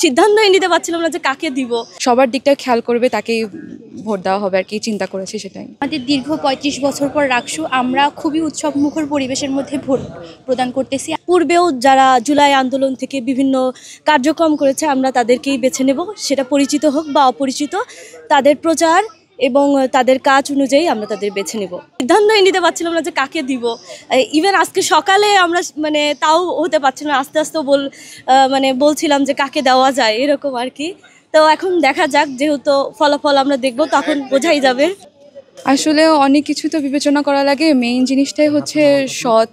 সিদ্ধান্তই নিতে পারছিলাম না যে কাকে দিব। সবার দিকটা খেয়াল করবে তাকেই ভোট দেওয়া হবে আর কি চিন্তা করেছি সেটাই। আমাদের দীর্ঘ ৩৫ বছর পর রাকসু আমরা খুবই উৎসবমুখর পরিবেশের মধ্যে ভোট প্রদান করতেছি। পূর্বেও যারা জুলাই আন্দোলন থেকে বিভিন্ন কার্যক্রম করেছে আমরা তাদেরকেই বেছে নেব, সেটা পরিচিত হোক বা অপরিচিত। তাদের প্রচার এবং তাদের কাজ অনুযায়ী আমরা তাদের বেছে নেব। সিদ্ধান্তই নিতে পারছিলাম না যে কাকে দিব। ইভেন আজকে সকালে আমরা তাও হতে পারছি না, আস্তে আস্তে বলছিলাম যে কাকে দেওয়া যায় এরকম আর কি। তো এখন দেখা যাক, যেহেতু ফলাফল আমরা দেখব তখন বোঝাই যাবে। আসলে অনেক কিছু তো বিবেচনা করা লাগে, মেইন জিনিসটাই হচ্ছে সৎ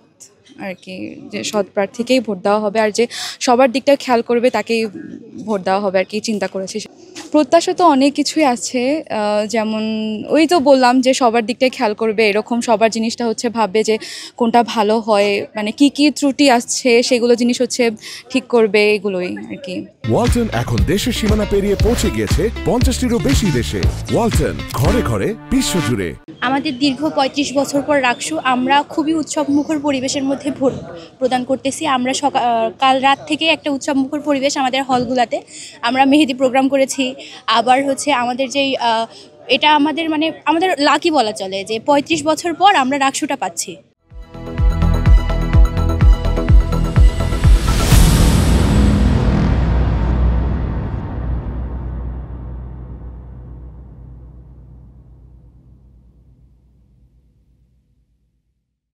আর কি, যে সৎ প্রার্থীকেই ভোট দেওয়া হবে আর যে সবার দিকটা খেয়াল করবে তাকেই ভোট দেওয়া হবে আর কি চিন্তা করেছি। প্রত্যাশা তো অনেক কিছুই আছে, যেমন ওই তো বললাম যে সবার দিকটাই খেয়াল করবে, এরকম সবার জিনিসটা হচ্ছে ভাববে যে কোনটা ভালো হয়, মানে কি কি ত্রুটি আসছে সেগুলো জিনিস হচ্ছে ঠিক করবে, এগুলোই আর কি। ওয়ালটন এখন দেশের সীমানা পেরিয়ে পৌঁছে গিয়েছে 50টিরও বেশি দেশে। ওয়ালটন, ঘরে ঘরে বিশ্বজুড়ে। আমাদের দীর্ঘ ৩৫ বছর পর রাকসু আমরা খুবই উৎসবমুখর পরিবেশের মধ্যে ভোট প্রদান করতেছি। আমরা কাল রাত থেকে একটা উৎসবমুখর পরিবেশ আমাদের হলগুলাতে। আমরা মেহেদি প্রোগ্রাম করেছি। আবার হচ্ছে আমাদের যেই এটা আমাদের লাকি বলা চলে যে ৩৫ বছর পর আমরা রাকসুটা পাচ্ছি।